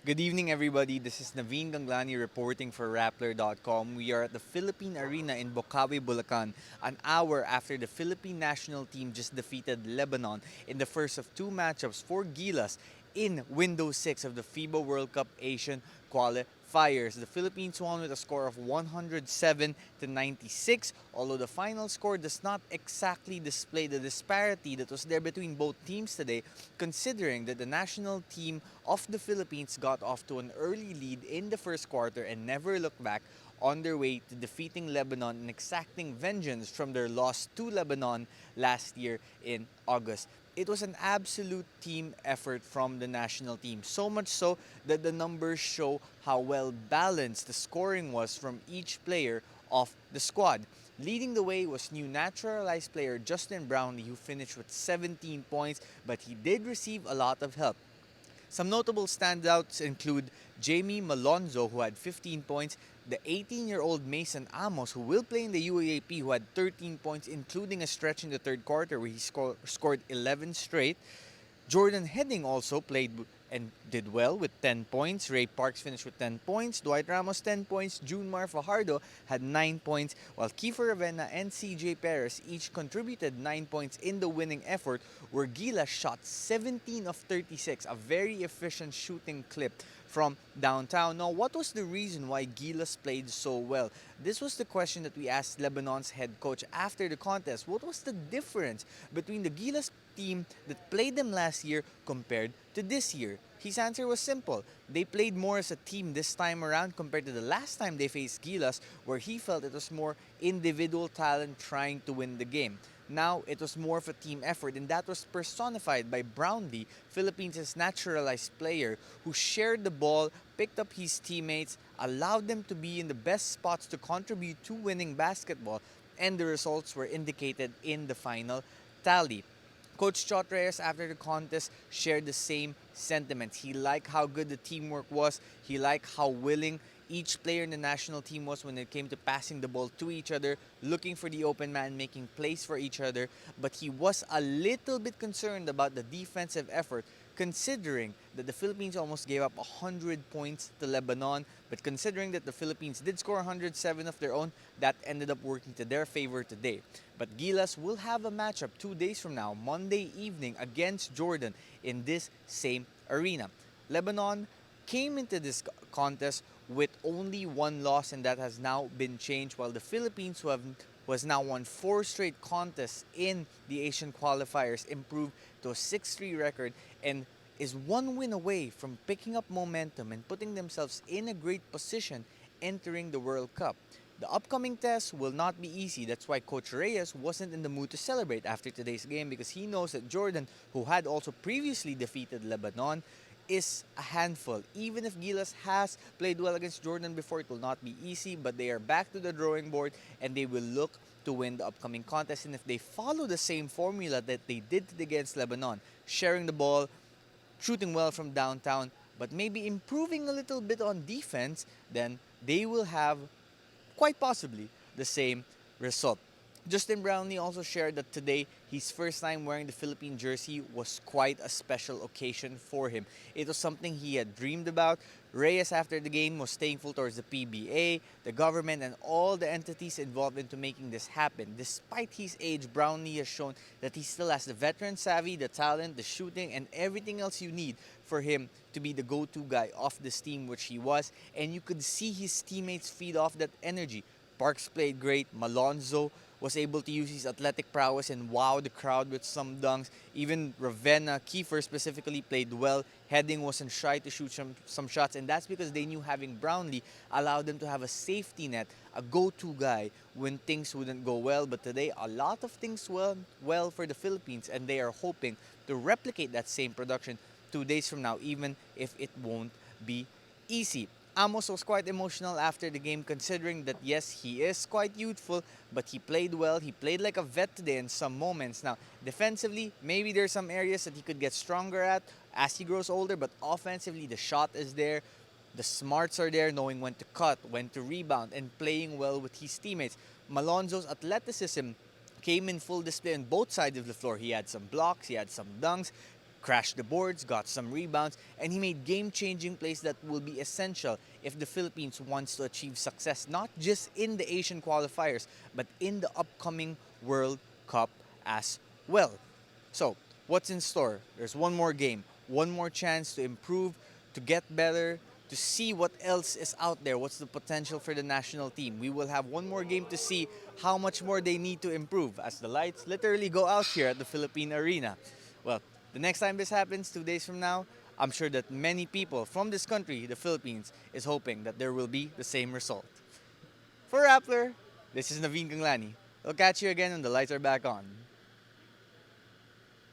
Good evening, everybody. This is Naveen Ganglani reporting for Rappler.com. We are at the Philippine Arena in Bocaue, Bulacan, an hour after the Philippine national team just defeated Lebanon in the first of two matchups for Gilas in Window 6 of the FIBA World Cup Asian Qualifiers. The Philippines won with a score of 107 to 96, although the final score does not exactly display the disparity that was there between both teams today, considering that the national team of the Philippines got off to an early lead in the first quarter and never looked back on their way to defeating Lebanon and exacting vengeance from their loss to Lebanon last year in August. It was an absolute team effort from the national team, so much so that the numbers show how well balanced the scoring was from each player of the squad. Leading the way was new naturalized player Justin Brownlee, who finished with 17 points, but he did receive a lot of help. Some notable standouts include Jamie Malonzo, who had 15 points, the 18-year-old Mason Amos, who will play in the UAAP, who had 13 points, including a stretch in the third quarter where he scored 11 straight. Jordan Heading also played and did well with 10 points. Ray Parks finished with 10 points. Dwight Ramos 10 points. Junmar Fajardo had 9 points, while Kiefer Ravenna and CJ Perez each contributed 9 points in the winning effort, where Gilas shot 17 of 36, a very efficient shooting clip from downtown. Now, what was the reason why Gilas played so well? This was the question that we asked Lebanon's head coach after the contest. What was the difference between the Gilas team that played them last year compared to this year? His answer was simple. They played more as a team this time around compared to the last time they faced Gilas, where he felt it was more individual talent trying to win the game. Now, it was more of a team effort, and that was personified by Brownlee, Philippines' naturalized player, who shared the ball, picked up his teammates, allowed them to be in the best spots to contribute to winning basketball, and the results were indicated in the final tally. Coach Chot Reyes, after the contest, shared the same sentiments. He liked how good the teamwork was. He liked how willing each player in the national team was when it came to passing the ball to each other, looking for the open man, making plays for each other. But he was a little bit concerned about the defensive effort, considering that the Philippines almost gave up 100 points to Lebanon. But considering that the Philippines did score 107 of their own, that ended up working to their favor today. But Gilas will have a matchup 2 days from now, Monday evening, against Jordan in this same arena. Lebanon came into this contest with only one loss, and that has now been changed, while the Philippines, who have was now won four straight contests in the Asian qualifiers, improved to a 6-3 record and is one win away from picking up momentum and putting themselves in a great position entering the World Cup. The upcoming test will not be easy. That's why Coach Reyes wasn't in the mood to celebrate after today's game, because he knows that Jordan, who had also previously defeated Lebanon, is a handful. Even if Gilas has played well against Jordan before, it will not be easy, but they are back to the drawing board and they will look to win the upcoming contest. And if they follow the same formula that they did against Lebanon, sharing the ball, shooting well from downtown, but maybe improving a little bit on defense, then they will have quite possibly the same result. Justin Brownlee also shared that today, his first time wearing the Philippine jersey was quite a special occasion for him. It was something he had dreamed about. Reyes, after the game, was thankful towards the PBA, the government, and all the entities involved into making this happen. Despite his age, Brownlee has shown that he still has the veteran savvy, the talent, the shooting, and everything else you need for him to be the go-to guy of this team, which he was. And you could see his teammates feed off that energy. Parks played great. Malonzo was able to use his athletic prowess and wow the crowd with some dunks. Even Ravenna, Kiefer specifically, played well. Heading wasn't shy to shoot some shots, and that's because they knew having Brownlee allowed them to have a safety net, a go-to guy when things wouldn't go well. But today, a lot of things went well for the Philippines, and they are hoping to replicate that same production 2 days from now, even if it won't be easy. Amos was quite emotional after the game, considering that yes, he is quite youthful, but he played well. He played like a vet today in some moments. Now, defensively, maybe there's some areas that he could get stronger at as he grows older, but offensively, the shot is there. The smarts are there, knowing when to cut, when to rebound, and playing well with his teammates. Malonzo's athleticism came in full display on both sides of the floor. He had some blocks, he had some dunks, crashed the boards, got some rebounds, and he made game-changing plays that will be essential if the Philippines wants to achieve success not just in the Asian qualifiers, but in the upcoming World Cup as well. So, what's in store? There's one more game, one more chance to improve, to get better, to see what else is out there, what's the potential for the national team. We will have one more game to see how much more they need to improve as the lights literally go out here at the Philippine Arena. Well, the next time this happens, 2 days from now, I'm sure that many people from this country, the Philippines, is hoping that there will be the same result. For Rappler, this is Naveen Ganglani. We'll catch you again when the lights are back on.